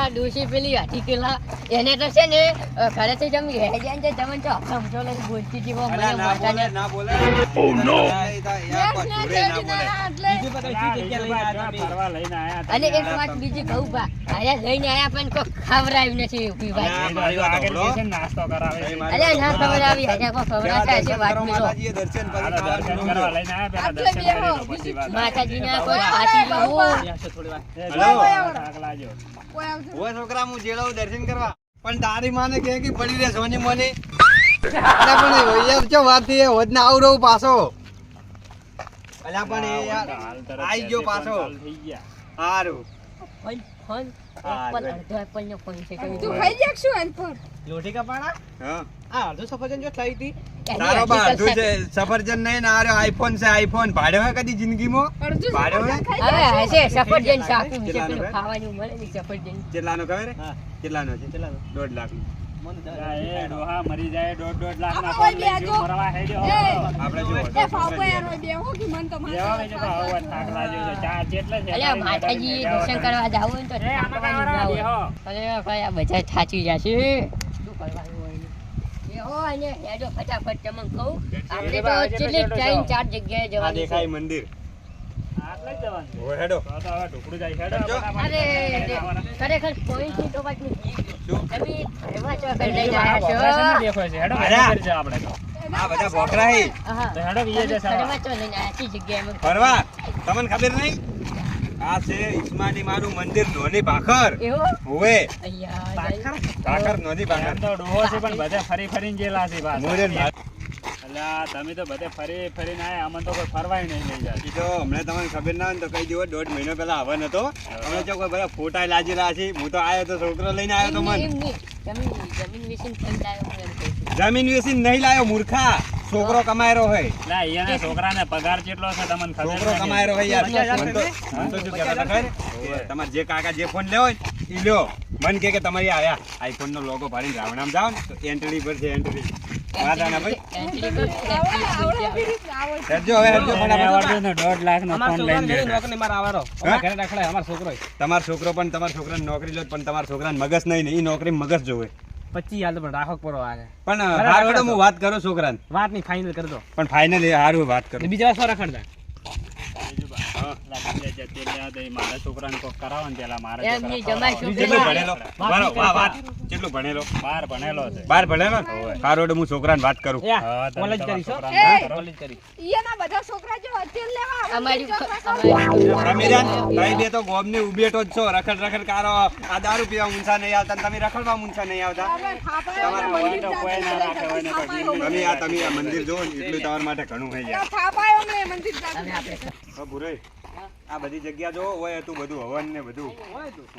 અમાર ડોશી પેલી આર્ટિકલા એને તો છે ને ઘરેથી જમી હે જાય છે જમન તો સમજો લે બોલતી જીવો મને માતાને ના બોલે ઓ નો બીજી પતા ચી જગ્યા લઈને આયા ફરવા લઈને આયા અને એક વાત બીજી કહું બા આયા લઈને આયા પણ કોઈ ખવરાયું નથી ઉભી વાત આગળ જે નાસ્તો કરાવે અરે ના ખવરાવી હજા કોઈ ખવરાતા છે વાત મિલો માતાજીએ દર્શન કરવા લઈને આયા પેલા દર્શન કરી લો પછી વાત માતાજીના કોઈ ખાસી રહો થોડી વાત હેલો આગલાજો ઓય છોકરા હું જેલો દર્શન કરવા પણ તારી માને કે પડી રે સોની મોની અરે પણ યાર ચો વાત થી હોજ ના આવ રહું પાછો અલ્યા પણ એ યાર આઈ ગયો પાછો થઈ ગયા હારું ફોન ફોન પણ અડધો એપલ નો ફોન છે કહી તું ખાઈ જાકશું એન પર લોટી કપાણા હા આ અડધો સફરજન જો થઈ હતી તારો બા અડધું છે સફરજન નહીં ને આર્યો આઈફોન છે આઈફોન ભાડે હોય કદી જિંદગીમાં અડધું ભાડે હોય હવે હશે સફરજન શાકું છે કેટલાનું પેલું હે? ખાવાનું મળે ને સફરજન કેટલાનો ખબર હા. કેટલાનો છે કેટલાનો? 1.5 લાખ એ ડોહા મરી જાય 1.5 લાખ ના આમાં ફોન હોય લઈ બે જો મરવા હેડ્યો એ. આપણે જો એ ફાફો યાર હોય બે હો કે મન તો લેવા હોય તો હવે થાકલા જેવો છે. ચા જેટલા છે અલ્યા માતાજી દર્શન કરવા જાવ હોય ને તો થાકવાનું ના હોય. અરે ભાઈ આ બધા થાચી જશે શું કરવાનું હોય ને? એ હો અને હેડો ફટાફટ તમને કહું આપણે તો છેલ્લી 3-4 જગ્યાએ આ જવાનું દેખાય છે. મંદિર આટલે જ જવાનું ઓય હેડો તો હવે ઢોકળું જાય હેડો જો. અરે ખરેખર પોઈન્ટ ની તો વાત નથી શું? તમે એમાં ચો કરી લઈ આ રહ્યા બોકરા છે ને છો દેખાય છે હેડો અરે. કરી છે આપણે તો આ બધા બોકરા હે આહા. તો હેડો બીજે જશે ઘરમાં ચો લઈને આયા છીએ જગ્યાએ ફરવા તમને ખબર નહીં આ છે ઈસ્માની માનું મંદિર નોની ભાખર એવો હોવે અહીંયા ભાખર નોની ભાખર એમ તો ડોહો છે પણ બધે ફરી ફરીને ગયેલા છે પાછા. મોરે અલ્યા તમે તો બધે ફરી ફરીને આયા અમને તો કોઈ ફરવાય નહીં લઈ જાય ઈ તો હમણાં તમને ખબર ના હોય ને તો કઈ દેવો 1.5 મહિનો પહેલા આવવાનો હતો હમણાં જો કોઈ બધા ફોટા લાજી રહ્યા છે હું તો આવ્યો તો છોકરો લઈને આવ્યો તો મન જમીન વિશે ફોન લાવ્યો હું એમ કહું છું. જમીન વેચીને નહીં લાયો મૂર્ખા છોકરો કમાયરો હોય ના અહીંયાના છોકરાને પગાર કેટલો છે તમને ખબર છોકરો નથી. કમાયરો હોય યાર પચાસ હજાર મન તો શું કહેતા હતા ખબર? કે તમારે જે કાકા જે ફોન લેવો હોય ને ઈ લ્યો મન કે તમારી આયા આઈફોન નો લોગો ભાડીને રાવણામ જાવ ને તો એન્ટ્રી પર છે એન્ટ્રી વાદાના ભાઈ એન્ટ્રી કર, આવડે એન્ટ્રી ફીરી આવડે હેડજો હવે હેડજો મને ફટાફટ આવડતું ને 1.5 લાખ નો ફોન લઈને બેઠા. તમારો છોકરો પણ તમારા છોકરાને નોકરી લો પણ તમારા છોકરાને મગજ નહીં ને ઈ નોકરી મગજ જોવે 25 હાલ તો પણ રાખો પડો આગે પણ હારું હેડો હું વાત કરું છોકરાને વાત ની ફાઇનલ કરી દો પણ ફાઇનલી હારું વાત કરું બીજા વાર રખડતા બીજું બા. લા, બીજે જતી રહ્યા તો ઈ મારા છોકરાને કોક કરાવો ને પેલા મારે એમ નહીં, જમાઈ છોકરી. કેટલું ભણેલો બરો વાહ વાત કેટલું ભણેલો 12 ભણેલો છે. 12 ભણેલો ને હારું હેડો હું છોકરાને વાત કરું હા, તમે કોલેજ તમારા કરી છો છોકરાને એ. કરો. કોલેજ કરી ઈયાના બધા છોકરા જો અત્યારે લેવા આવે. અમારી રમીરાન કઈ બે તો ગોમની ઉભેટો જ છો રખડ રખડ કારો આ દારૂ પીવા મુંસા નહીં આવતા ને તમે રખડવા મુંસા નહીં આવતા હવે થાપાય તમારે અમને કોઈ તો કોઈ ના રાખે હોય ને કોઈ થાપાય તમે આ મંદિર જોવો ને એટલું તમારા માટે ઘણું હોય યાર થાપાય અમને મંદિર જાતું. હા ભુરાઈ આ બધી જગ્યા જો હોય હતું બધું હવન ને બધું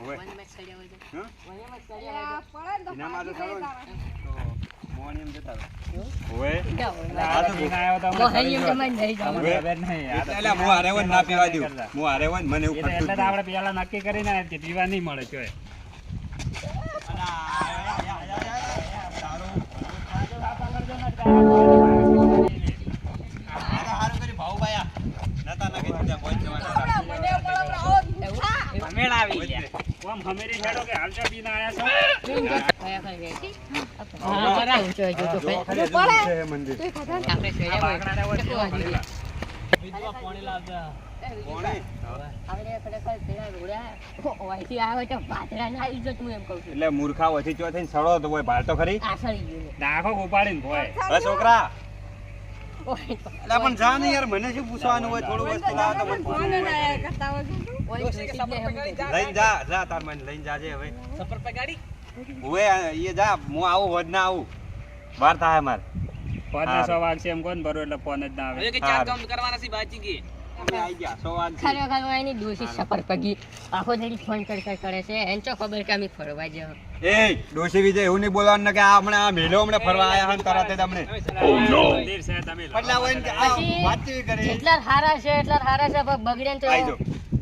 હોય હા? પડે ને તો એના માટે પાછી થયું ને. તારા. તો મોહન એમ જતા રહો. હોય આ તો પીને આવ્યો તો અમને મોહનીયમ ખબર તમારે નહીં જવાનું. અમને ખબર નહીં. આ તો એટલે હું હારે હોય ને ના પીવા દઉં હું હારે હોય ને મને એવું એ તો ખટતું એટલે જ તો નહીં. આપણે પેલા નક્કી કરીને આવ્યા કે પીવા નહીં મળે ચોય. હારું કર્યું ભાઉભાઈ આ. નતા ના કીધું ત્યાં પહોંચ જવાના. મને પણ આવો હા. મેળા આવી ગયા કોમ હમેરી હેડો કે હાલચા પીને આયા છો? હા, બરાબર છે, જો તો જો ભાઈ. ખાલી હજુ છે એ મંદિર આપણે આ ફેર્યા હોય. બાકડાને હોય તો ભરેલા. કોણે? આપણે ખરેખર પેલા રોડા ઓયથી આવે તો પાતળા ના આવી જતું એમ કહું છું. એટલે મૂર્ખા ઓછી ચો થઈને સડો તો હોય બહાર તો ખરી આસળી ગયું. ડાખો ઉપાડીને ભોય. હવે છોકરા ઓય એટલે પણ જા ને યાર મને શું પૂછવાનું હોય થોડું વસ્તુ લાવો તો મને ફોન પૂછવું ના હોય. આયા કરતા હોય તું. ઓય સીધે હમ લઈને જા તાર મને લઈને જાજે હવે સફર પર ગાડી ઓય એ જા હું આવું હોજ ના આવું વાર થાય માર ફોન ને 100 વાગશે એમ કોણ ભરો એટલે ફોન જ ના આવે. કે ચાર કામ કરવાના છે બાજી કે અમે આવી ગયા 100 વાગે ખરેખર એની ડોસી સફર પગી આખો દાડી ફોન કરે છે એને તો ખબર કે અમે ફરવા જાવ. એ ડોશી વિજય એવું નહીં બોલવાનું ને કે આ હમણાં આ મેલો હમણાં ફરવા આયા હન તરત જ અમને મંદિર છે તમે લો. પટલા હોય ને કે આ પછી વાત કેવી કરે જેટલા હારા છે એટલા હારા છે પણ બગડે ને તો આઈ જો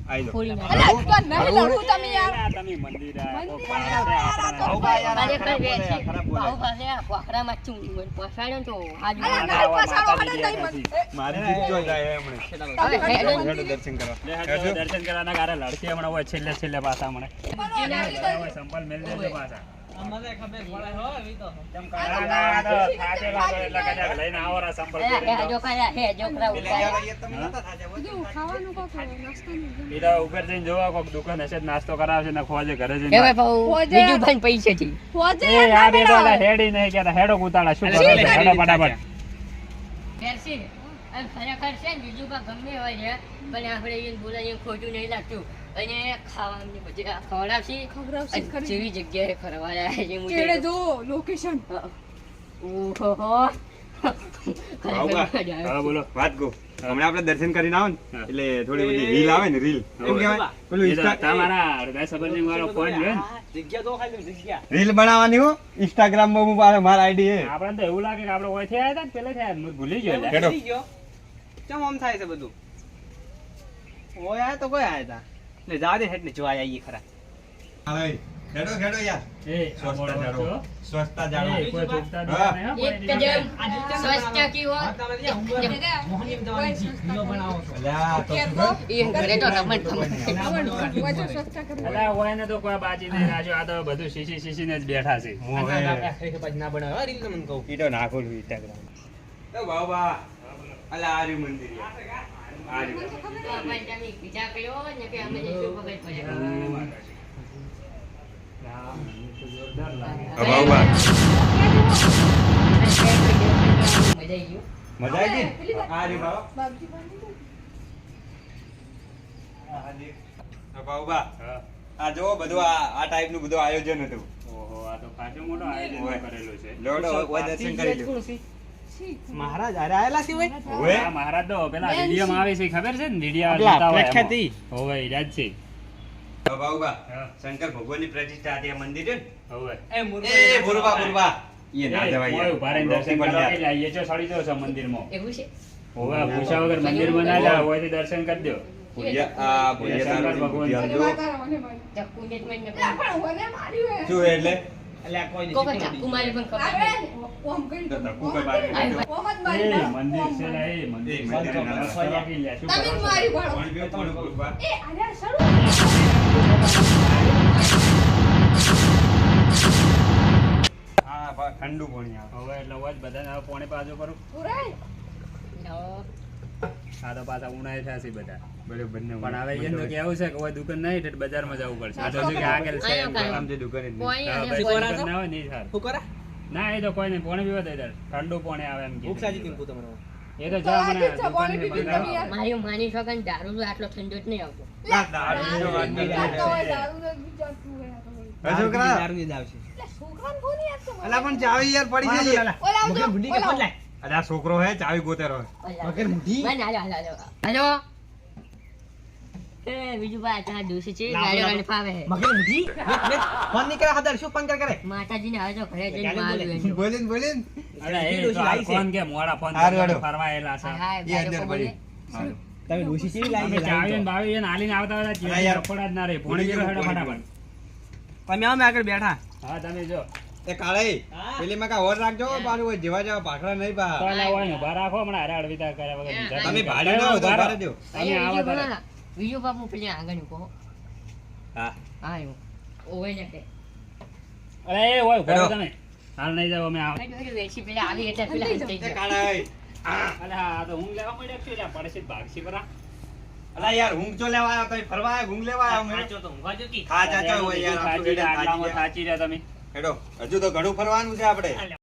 આઈ જાઓ. ફોડી નાખો. અલા, તો નહીં લડવું તમે યાર. અલા, તમે મંદિર આયા, કોક મંદિર પાસે આયા, આપણા તો ભાઈ યાર, મારે ખરાબ કઈ બોલે, વેચી. ખરાબ બોલે. ભાવ પાસે આ પોખરામાં ચૂં પોસાડ્યો ને તો હાજુ અલા, ના. નહીં પસાડો માતાજી મને નહીં દેખાતી. મને. મારી જીત જો જાય હમણે. હવે હેડો ને. હેડો દર્શન કરવા. લે હાજો, દર્શન કરવાના કારે લડકી હમણાં હોય છેલ્લે પાછા હમણાં. હવે સંપલ મેલ દેજો પાછા. અમને ખબર પડે હો એવી તો ના, તો થાકે લાગો એટલે કદાચ લઈને આવો રા સંપલ અલા, પહેરીને હેડો કાયા, હેડો કરા પેલા ઉતાર્યા. જવા તમે નતા થાજા, વચ્ચે બધું ખાવાનું કોક નાસ્તાનું. ઈ તો ઉપર જઈને જોવા કોક દુકાન હશે તો નાસ્તો કરાવશે ને ખોજે ઘરે એ જઈને. ભાઈ ભાવ હોજે. બીજું ભાઈ પૈસે થી. હોજે એ યાર, આ બે તો ના ઓલા બેડા. હેડી નહીં કહેતા હેડો ઉતાળા શું કરો અરે, છો? હેડો ફટાફટ. ફેરસી. અને ખરેખર છે ને બીજું કાંઈ ગમે હોય છે પણ આપણે એને બોલાવીને ખોટું નહીં લાગતું અને ખાવાની પછી આ ખવડાવશી ખવડાવશી અને ખરી. જેવી જગ્યાએ ફરવા જાય છે હું ચેડે તો- જો લોકેશન. ઓહોહો. બાબા. હા બોલો. વાત કહું. હમણાં આપણે દર્શન કરીને આવો ને હા. એટલે થોડી બધી રીલ આવે ને રીલ એમ કહેવાય પેલું એ તો ઇન્સ્ટા તમારા હૃદય સંબંધી વાળો ફોન લ્યો ને. જગ્યા તો ખાલી જગ્યા રીલ બનાવવાની હો ઇન્સ્ટાગ્રામ માં હું મારા આઈડી હે આપણને તો એવું લાગે કે આપણે ઓયથી આયા હતા ને પેલેથી આયા. હું ભૂલી ગયો યાર. હેડો. થઈ ગયો ચમ આમ થાય છે બધું ઓય આયા તો કોઈ આયા તા એટલે જા દે હેડ ને જો આયા ઈ ખરા હા હેડો હેડો યાર એ આ સ્વચ્છતા બોલો જાળવો છો? સ્વચ્છતા એ જાળવો કોઈ ચોકતા હા. નહીં, હો, એક કોઈ નહીં. જણ સ્વચ્છતા કી હોય અલ્યા તો શું કર? એ ઘરે તો રમણ આવવાનું, વજન સ્વચ્છતા કરવું. અલા, ઓય ને તો કોઈ બાજી નહીં રાખ્યો. આ તો બધું શીશીને જ બેઠા છે. હું હવે ના બનાવે રીલ તમને કહું ઈ તો નાખો છું ઇન્સ્ટાગ્રામ એ બાબા અલા આ રહ્યું મંદિર યાર. આ રહ્યું. બીજા કયો ને કે અમે જઈશું ખબર પડે. જોરદાર લાગે. હા, બાબા મજા આવી ગયું. મજા આવી ગઈ ને? આ રહ્યું બાબા બાપજી બાંધી દો. હા, બાબા હા. આ જો બધું આ ટાઈપ નું બધું આયોજન હતું ઓહો, આ તો ખાસો મોટો આયોજન ઓય. કરેલું છે. લોડો ઓય દર્શન કરી લ્યો છી. મહારાજ અરે આયેલા છે હોય ઓય આ મહારાજ તો પેલા વિડીયોમાં આવે છે ખબર છે ને વિડીયો આપલા જોતા હોય પ્રખ્યાત એમાં. ઈ. હોવે, ઈ જ છે. હા, બાબા હા. શંકર ભગવાનની પ્રતિષ્ઠા હતી આ મંદિર છે ને હોવે. એ ભોરબા ભોરબા ઈ ના એ, જવાય ઓય, ઉભા રહીને દર્શન રોકી કરવા પણ એટલે આઈએ છો સડી જાઓ છો મંદિરમાં. એવું છે હોવે, પૂછ્યા વગર મંદિરમાં ના જાઓ, હોયથી દર્શન કરી દો. ભૂલ્યા આ ભૂલ્યા શંકર તારું ભગવાન. ધ્યાન જો. માતા મને મારી. ચક્કુ ને જ મને લા, પણ મને માર્યું હે. શું એટલે એટલે આ કોઈ કોક ચક્કુ મારી પણ ખબર આવે નહીં. ને, ઓમ કરી તો દો. ધક્કુ ઓમ કઈ મારી કરી દો. દો. ઓમ જ એ, મારી દો. મંદિર ઓમ છે ને, મારી. એ મંદિર. એ મંદિર ના રસ્તો બાકી લે, શું તમે કરો જ છો? મારી વાળો. કોણ પીઓ, કોણ ભૂલવા? એ આને સડું. હા ઠંડુ પાણી આવે હવે એટલે હોય જ બધાને હવે પોણી પાછું કરું. પુરાય. નો. આ તો પાછા ઉનાય થયા છે બધા. બરોબર ને પણ હવે એમ તો કેવું છે કે કોઈ દુકાન નહીં એટલે બજારમાં જવું પડશે. આ તો શું કે આગળ છે એમ આયો આમ જે દુકાને જ નહીં. કોઈ હા, અને ભાઈ, કોઈ. દુકાન ના હોય ને ઈ સારું. શું કરે ના એ તો કોઈ નહીં પોણી પીવા દઈ દે. ઠંડુ પોણી આવે એમ ભૂખ કીધું. સાજી તીન તમને એ તો તો જા આજે મને જ છે, પાણી પી પીને દુકાને તમે યાર. મારી માની શકો ને દારૂ તો આટલો ઠંડો જ નહીં આવતો. ના, દારૂ વાત નહીં. વિચારતા હોય, દારૂ તો વિચારતું હોય આ તો ભાઈ. હા, છોકરા દારૂ જ આવશે એટલે છોકરાને કોની યાદ છે? અલા પણ ચાવી યાર પડી જઈએ ઓલા આવજો, ઓલા આવજો. અલા છોકરો હે ચાવી ગોતેરો હે. મગર મુઠી? મને હાલો. એ બીજું ભાઈ ત્યાં દોષી છે ગાડીઓ વાળી ફાવે છે. મગર મુઠી ફોન નહીં કરે હાદર શું ફોન કરે માતાજીને હવે તો ઘરે જઈને ચાલે બોલે. મારું એનું. બોલીન બોલીન અરે એ તો આ કોણ કે મોડા ફોન હારું, હારું. ફરવા આયેલા છે. હા, હા, એ અંદર ગાડીઓ પડી બોલે. હારું. તમે ડોશી કેવી અમે લાગી ચાવીને બાવીને હાલીને આવતા હતા, અરે યાર. કપડા જ ના રહે. પોણી પીવા હેડો ફટાફટ. તમે આવો મેં આગળ બેઠા હા, તમે જો. એ કાળે હા. પેલી માં કા ઓર રાખજો પાછું હોય જેવા જેવા ભાખડા નહીં પા કોઈના હોય ને ઉભા રાખો, હમણાં હારે અડવિતા કર્યા વગર બીજા તમે કામ ભાડે કરો. ના હો તો ઉભા ઉભા રહો. રહેજો. તમે અહીંયા આવો બીજું તારે. બોલો. બીજું બાપુ પેલી આગળ કહો. હા હા એવું. ઓવે ને કે. અરે એ હોય ઉભા રહો હેડો. તમે. હાલ નહીં જાઓ, અમે આવો. મેં જોયું વેચી પેલા આવી એટલે પેલા હંતાઈ એ ગયા. કાળે અલે હા, આ તો ઊંઘ લેવા મળ્યા છું, એટલે પડશે જ ભાગશી પરા. અલા યાર ઊંઘ ચો લેવા આવ્યો તો ફરવા આવ્યો ઊંઘ લેવા આવ્યો મેં સાચો તો ઊંઘવા જો કી ખા ચાચા હોય યાર આપણું થાચી રહ્યા, હેડે થાચી આટલામાં ગયા. થાચી રહ્યા તમે. હેડો હજુ તો ઘણું ફરવાનું છે આપણે